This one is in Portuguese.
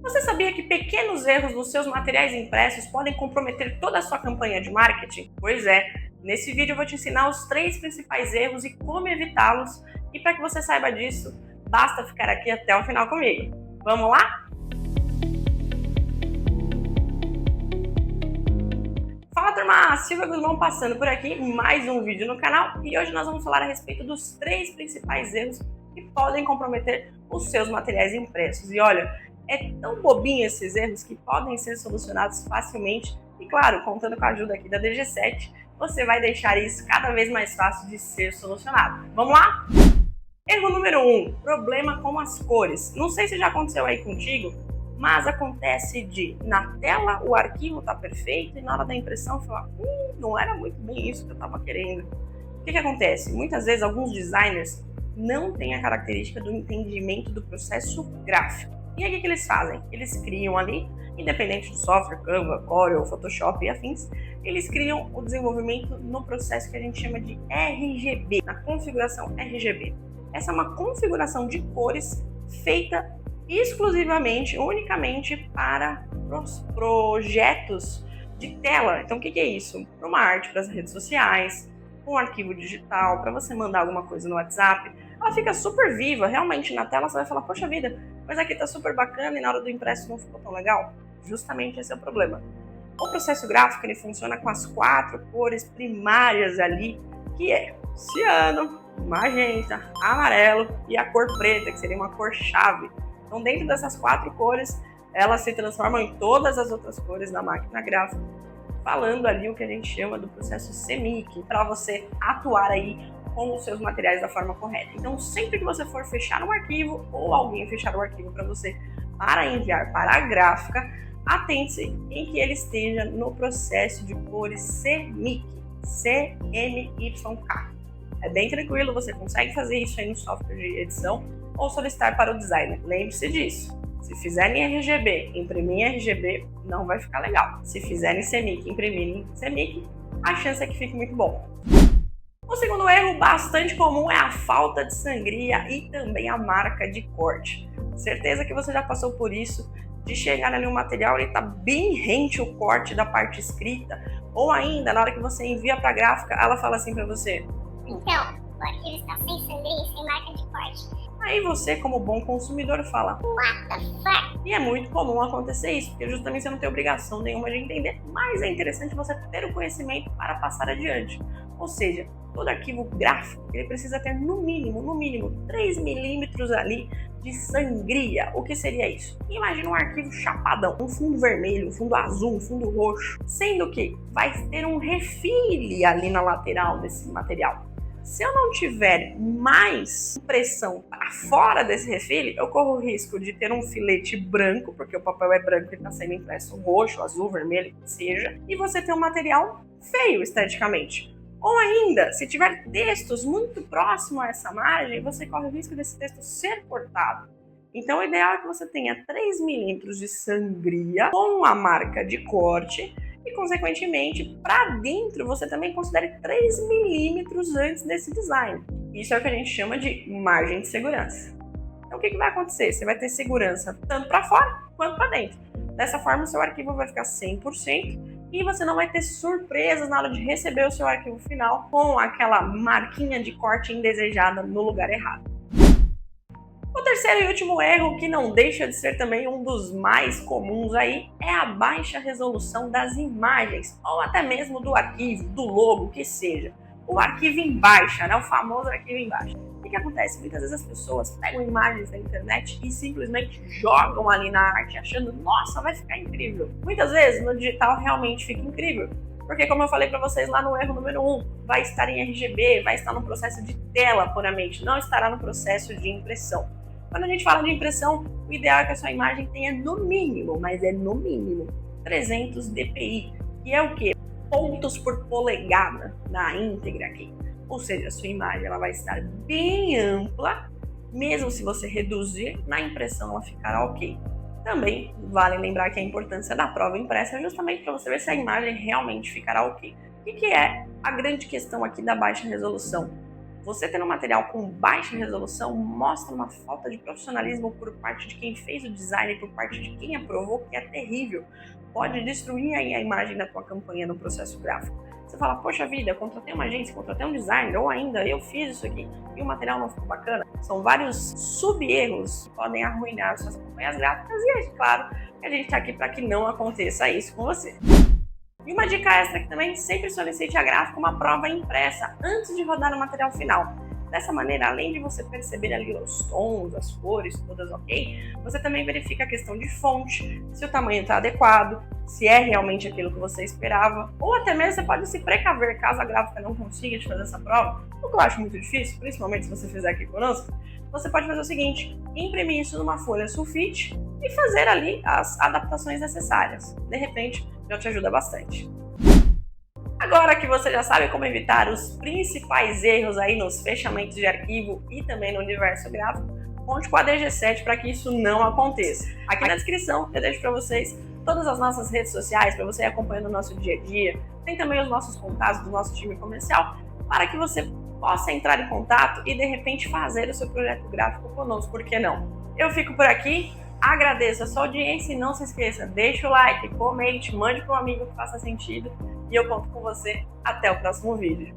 Você sabia que pequenos erros nos seus materiais impressos podem comprometer toda a sua campanha de marketing? Pois é, nesse vídeo eu vou te ensinar os 3 principais erros e como evitá-los. E para que você saiba disso, basta ficar aqui até o final comigo. Vamos lá? Fala turma, Silvia Guzmão passando por aqui, mais um vídeo no canal e hoje nós vamos falar a respeito dos 3 principais erros que podem comprometer os seus materiais impressos. E olha, é tão bobinho esses erros que podem ser solucionados facilmente e claro, contando com a ajuda aqui da DG7, você vai deixar isso cada vez mais fácil de ser solucionado. Vamos lá? Erro número 1, problema com as cores. Não sei se já aconteceu aí contigo, mas acontece de, na tela o arquivo tá perfeito e na hora da impressão falar, não era muito bem isso que eu tava querendo. O que acontece? Muitas vezes alguns designers não têm a característica do entendimento do processo gráfico. E aí o que eles fazem? Eles criam ali, independente do software, Canva, Corel, Photoshop e afins, eles criam o desenvolvimento no processo que a gente chama de RGB, na configuração RGB. Essa é uma configuração de cores feita exclusivamente, unicamente para os projetos de tela. Então o que é isso? Para uma arte para as redes sociais, um arquivo digital, para você mandar alguma coisa no WhatsApp, ela fica super viva, realmente na tela você vai falar, poxa vida, mas aqui tá super bacana e na hora do impresso não ficou tão legal. Justamente esse é o problema. O processo gráfico ele funciona com as 4 cores primárias ali, que é ciano, magenta, amarelo e a cor preta, que seria uma cor-chave. Então, dentro dessas 4 cores, elas se transformam em todas as outras cores da máquina gráfica, falando ali o que a gente chama do processo CMYK, para você atuar aí com os seus materiais da forma correta. Então, sempre que você for fechar um arquivo, ou alguém fechar o arquivo para você para enviar para a gráfica, atente-se em que ele esteja no processo de cores CMYK, CMYK. É bem tranquilo, você consegue fazer isso aí no software de edição ou solicitar para o designer. Lembre-se disso. Se fizerem RGB, imprimir em RGB, não vai ficar legal. Se fizerem CMYK, imprimirem em CMYK, a chance é que fique muito bom. O segundo erro bastante comum é a falta de sangria e também a marca de corte. Certeza que você já passou por isso, de chegar ali um material e tá bem rente o corte da parte escrita, ou ainda, na hora que você envia para a gráfica, ela fala assim para você, então, o arquivo está sem sangria e sem marca de corte. Aí você, como bom consumidor, fala, What the fuck? E é muito comum acontecer isso, porque justamente você não tem obrigação nenhuma de entender, mas é interessante você ter o conhecimento para passar adiante. Ou seja, todo arquivo gráfico, ele precisa ter no mínimo 3 milímetros ali de sangria. O que seria isso? Imagina um arquivo chapadão, um fundo vermelho, um fundo azul, um fundo roxo, sendo que vai ter um refile ali na lateral desse material. Se eu não tiver mais impressão para fora desse refile, eu corro o risco de ter um filete branco, porque o papel é branco e está sendo impresso roxo, azul, vermelho, que seja, e você ter um material feio esteticamente. Ou ainda, se tiver textos muito próximos a essa margem, você corre o risco desse texto ser cortado. Então, o ideal é que você tenha 3 milímetros de sangria com a marca de corte e, consequentemente, para dentro você também considere 3 milímetros antes desse design. Isso é o que a gente chama de margem de segurança. Então, o que vai acontecer? Você vai ter segurança tanto para fora quanto para dentro. Dessa forma, o seu arquivo vai ficar 100% e você não vai ter surpresas na hora de receber o seu arquivo final com aquela marquinha de corte indesejada no lugar errado. O terceiro e último erro, que não deixa de ser também um dos mais comuns aí, é a baixa resolução das imagens, ou até mesmo do arquivo, do logo, que seja. O arquivo em baixa, né? O famoso arquivo em baixa. O que acontece? Muitas vezes as pessoas pegam imagens da internet e simplesmente jogam ali na arte, achando, nossa, vai ficar incrível. Muitas vezes no digital realmente fica incrível. Porque, como eu falei para vocês lá no erro número 1, vai estar em RGB, vai estar no processo de tela puramente, não estará no processo de impressão. Quando a gente fala de impressão, o ideal é que a sua imagem tenha no mínimo, mas é no mínimo, 300 dpi, que é o quê? Pontos por polegada na íntegra aqui. Ou seja, a sua imagem ela vai estar bem ampla, mesmo se você reduzir, na impressão ela ficará ok. Também vale lembrar que a importância da prova impressa é justamente para você ver se a imagem realmente ficará ok. O que é a grande questão aqui da baixa resolução? Você tendo um material com baixa resolução mostra uma falta de profissionalismo por parte de quem fez o design e por parte de quem aprovou, que é terrível. Pode destruir aí a imagem da tua campanha no processo gráfico. Você fala, poxa vida, eu contratei uma agência, contratei um designer, ou ainda eu fiz isso aqui e o material não ficou bacana. São vários sub-erros que podem arruinar suas campanhas gráficas e é claro que a gente está aqui para que não aconteça isso com você. E uma dica extra que também sempre solicite a gráfica uma prova impressa antes de rodar o material final. Dessa maneira, além de você perceber ali os tons, as cores, todas ok, você também verifica a questão de fonte, se o tamanho está adequado, se é realmente aquilo que você esperava, ou até mesmo você pode se precaver caso a gráfica não consiga te fazer essa prova, o que eu acho muito difícil, principalmente se você fizer aqui conosco. Você pode fazer o seguinte, imprimir isso numa folha sulfite e fazer ali as adaptações necessárias. De repente, já te ajuda bastante. Agora que você já sabe como evitar os principais erros aí nos fechamentos de arquivo e também no universo gráfico, conte com a DG7 para que isso não aconteça. Aqui na descrição eu deixo para vocês todas as nossas redes sociais para você ir acompanhando o nosso dia a dia. Tem também os nossos contatos do nosso time comercial para que você possa entrar em contato e de repente fazer o seu projeto gráfico conosco, por que não? Eu fico por aqui, agradeço a sua audiência e não se esqueça, deixa o like, comente, mande para um amigo que faça sentido e eu conto com você até o próximo vídeo.